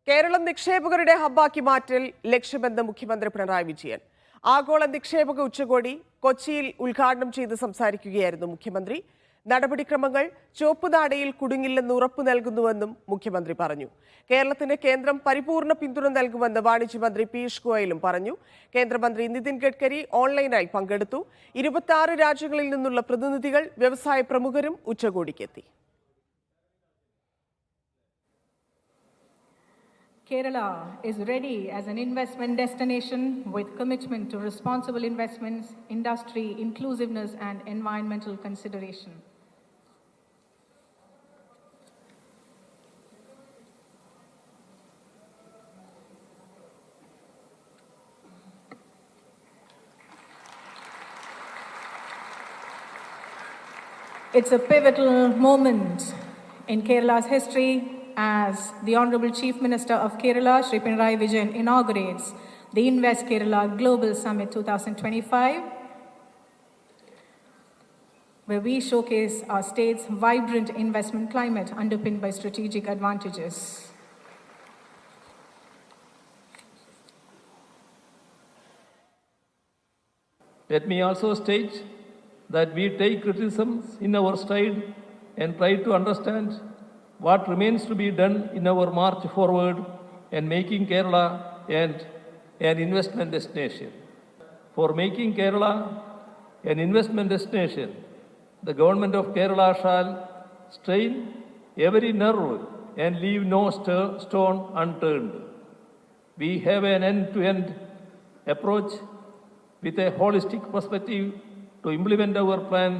കേരളം നിക്ഷേപകരുടെ ഹബ്ബാക്കി മാറ്റൽ ലക്ഷ്യമെന്ന് മുഖ്യമന്ത്രി പിണറായി വിജയൻ. ആഗോള നിക്ഷേപക ഉച്ചകോടി കൊച്ചിയിൽ ഉദ്ഘാടനം ചെയ്ത് സംസാരിക്കുകയായിരുന്നു മുഖ്യമന്ത്രി. നടപടിക്രമങ്ങൾ ചുവപ്പുനാടയിൽ കുടുങ്ങില്ലെന്ന് ഉറപ്പു നൽകുന്നുവെന്നും മുഖ്യമന്ത്രി പറഞ്ഞു. കേരളത്തിന് കേന്ദ്രം പരിപൂർണ പിന്തുണ നൽകുമെന്ന് വാണിജ്യമന്ത്രി പീയൂഷ് ഗോയലും പറഞ്ഞു. കേന്ദ്രമന്ത്രി നിതിൻ ഗഡ്കരി ഓൺലൈനായി പങ്കെടുത്തു. 26 രാജ്യങ്ങളിൽ നിന്നുള്ള പ്രതിനിധികൾ, വ്യവസായ പ്രമുഖരും ഉച്ചകോടിക്കെത്തി. Kerala is ready as an investment destination with commitment to responsible investments, industry inclusiveness and environmental consideration. It's a pivotal moment in Kerala's history as the Honorable Chief Minister of Kerala, Shri Pinarayi Vijayan, inaugurates the Invest Kerala Global Summit 2025, where we showcase our state's vibrant investment climate underpinned by strategic advantages. Let me also state that we take criticisms in our stride and try to understand what remains to be done in our march forward and making Kerala an investment destination. For making Kerala an investment destination, the government of Kerala shall strain every nerve and leave no stone unturned. We have an end-to-end approach with a holistic perspective to implement our plan,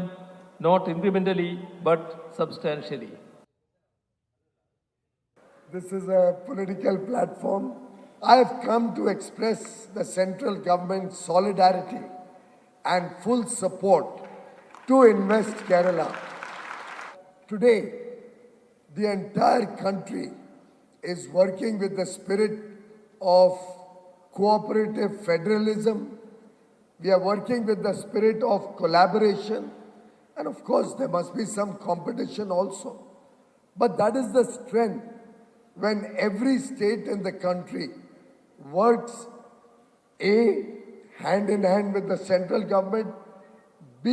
not incrementally but substantially. This is a political platform. I have come to express the central government's solidarity and full support to Invest Kerala. Today, the entire country is working with the spirit of cooperative federalism. We are working with the spirit of collaboration. And of course, there must be some competition also. But that is the strength when every state in the country works A, hand in hand with the central government, B,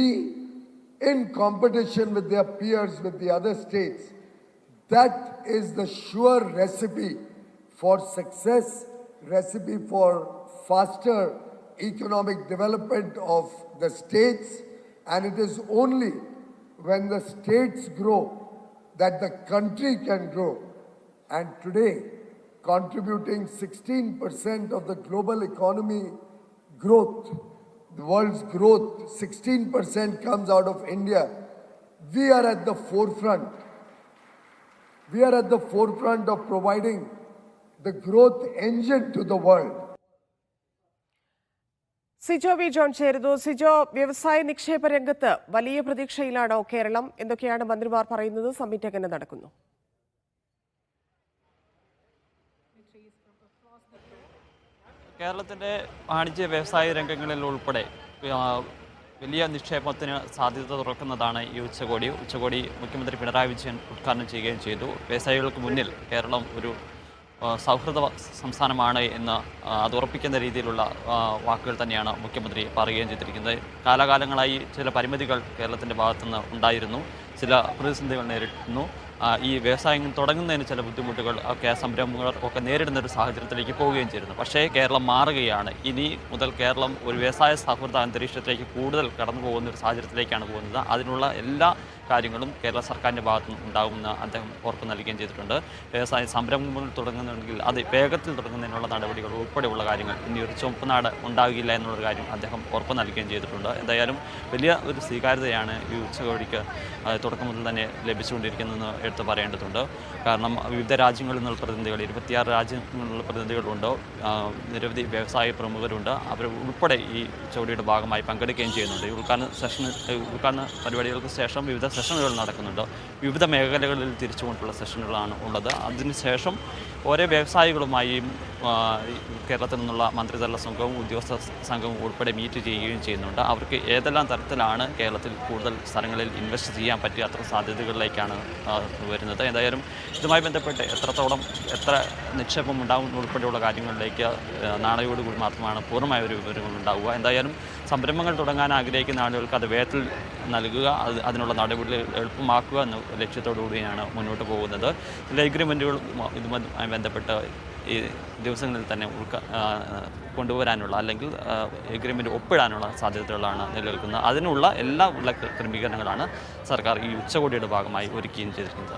in competition with their peers, with the other states. That is the sure recipe for success, recipe for faster economic development of the states, and it is only when the states grow that the country can grow. And today, contributing 16% of the global economy growth, the world's growth, 16% comes out of India. We are at the forefront. We are at the forefront of providing the growth engine to the world. Sijo V John ചേരുന്നു. സിജോ, വ്യവസായ നിക്ഷേപ രംഗത്ത് വലിയ പ്രതീക്ഷയിലാണോ കേരളം? എന്തൊക്കെയാണ് മന്ത്രിമാർ പറയുന്നത്? Summit എങ്ങനെ നടക്കുന്നു? കേരളത്തിൻ്റെ വാണിജ്യ വ്യവസായ രംഗങ്ങളിൽ ഉൾപ്പെടെ വലിയ നിക്ഷേപത്തിന് സാധ്യത തുറക്കുന്നതാണ് ഈ ഉച്ചകോടി മുഖ്യമന്ത്രി പിണറായി വിജയൻ ഉദ്ഘാടനം ചെയ്യുകയും ചെയ്തു. വ്യവസായികൾക്ക് മുന്നിൽ കേരളം ഒരു സൗഹൃദ സംസ്ഥാനമാണ് എന്ന് അത് ഉറപ്പിക്കുന്ന രീതിയിലുള്ള വാക്കുകൾ തന്നെയാണ് മുഖ്യമന്ത്രി പറയുകയും ചെയ്തിരിക്കുന്നത്. കാലാകാലങ്ങളായി ചില പരിമിതികൾ കേരളത്തിൻ്റെ ഭാഗത്തുനിന്ന് ഉണ്ടായിരുന്നു, ചില പ്രതിസന്ധികൾ നേരിടുന്നു. ഈ വ്യവസായം തുടങ്ങുന്നതിന് ചില ബുദ്ധിമുട്ടുകൾ ഒക്കെ സംരംഭകർ ഒക്കെ നേരിടുന്ന ഒരു സാഹചര്യത്തിലേക്ക് പോവുകയും ചെയ്യുന്നു. പക്ഷേ കേരളം മാറുകയാണ്. ഇനി മുതൽ കേരളം ഒരു വ്യവസായ സൗഹൃദ അന്തരീക്ഷത്തിലേക്ക് കൂടുതൽ കടന്നു പോകുന്ന ഒരു സാഹചര്യത്തിലേക്കാണ് പോകുന്നത്. അതിനുള്ള എല്ലാ കാര്യങ്ങളും കേരള സർക്കാരിൻ്റെ ഭാഗത്തു നിന്ന് ഉണ്ടാകുമെന്ന് അദ്ദേഹം ഉറപ്പ് നൽകുകയും ചെയ്തിട്ടുണ്ട്. വ്യവസായ സംരംഭങ്ങൾ തുടങ്ങുന്നുണ്ടെങ്കിൽ അത് വേഗത്തിൽ തുടങ്ങുന്നതിനുള്ള നടപടികൾ ഉൾപ്പെടെയുള്ള കാര്യങ്ങൾ ഇനി ഒരു ചുവപ്പുനാട് ഉണ്ടാകില്ല എന്നുള്ളൊരു കാര്യം അദ്ദേഹം ഉറപ്പ് നൽകുകയും ചെയ്തിട്ടുണ്ട്. എന്തായാലും വലിയ ഒരു സ്വീകാര്യതയാണ് ഈ ഉച്ചകോടിക്ക് തുടക്കം മുതൽ തന്നെ ലഭിച്ചുകൊണ്ടിരിക്കുന്നതെന്ന് എടുത്ത് പറയേണ്ടതുണ്ട്. കാരണം വിവിധ രാജ്യങ്ങളിൽ നിന്നുള്ള പ്രതിനിധികൾ, 26 രാജ്യങ്ങളിൽ നിന്നുള്ള പ്രതിനിധികളുണ്ട്, നിരവധി വ്യവസായ പ്രമുഖരുണ്ട്. അവർ ഉൾപ്പെടെ ഈ ഉച്ചകോടിയുടെ ഭാഗമായി പങ്കെടുക്കുകയും ചെയ്യുന്നുണ്ട്. ഈ ഉദ്ഘാടന പരിപാടികൾക്ക് ശേഷം വിവിധ സെഷനുകൾ നടക്കുന്നുണ്ട്. വിവിധ മേഖലകളിൽ തിരിച്ചുകൊണ്ടുള്ള സെഷനുകളാണ് ഉള്ളത്. അതിനുശേഷം ഓരോ വ്യവസായികളുമായും കേരളത്തിൽ നിന്നുള്ള മന്ത്രിതല സംഘവും ഉദ്യോഗസ്ഥ സംഘവും ഉൾപ്പെടെ മീറ്റ് ചെയ്യുകയും ചെയ്യുന്നുണ്ട്. അവർക്ക് ഏതെല്ലാം തരത്തിലാണ് കേരളത്തിൽ കൂടുതൽ സ്ഥലങ്ങളിൽ ഇൻവെസ്റ്റ് ചെയ്യാൻ പറ്റിയ അത്ര സാധ്യതകളിലേക്കാണ് വരുന്നത്. എന്തായാലും ഇതുമായി ബന്ധപ്പെട്ട് എത്ര നിക്ഷേപം ഉണ്ടാകും ഉൾപ്പെടെയുള്ള കാര്യങ്ങളിലേക്ക് നാളെയോടുകൂടി മാത്രമാണ് പൂർണ്ണമായ ഒരു വിവരങ്ങൾ ഉണ്ടാവുക. എന്തായാലും സംരംഭങ്ങൾ തുടങ്ങാൻ ആഗ്രഹിക്കുന്ന ആളുകൾക്ക് അത് വേഗത്തിൽ നൽകുക, അതിനുള്ള നടപടികൾ എളുപ്പമാക്കുക എന്ന ലക്ഷ്യത്തോടുകൂടിയാണ് മുന്നോട്ട് പോകുന്നത്. ചില എഗ്രിമെൻറ്റുകൾ ഇതുമായി ബന്ധപ്പെട്ട് ഈ ദിവസങ്ങളിൽ തന്നെ കൊണ്ടുവരാനുള്ള അല്ലെങ്കിൽ എഗ്രിമെൻ്റ് ഒപ്പിടാനുള്ള സാധ്യതകളാണ് നിലനിൽക്കുന്നത്. അതിനുള്ള എല്ലാ ക്രമീകരണങ്ങളാണ് സർക്കാർ ഈ ഉച്ചകോടിയുടെ ഭാഗമായി ഒരുക്കുകയും ചെയ്തിരിക്കുന്നത്.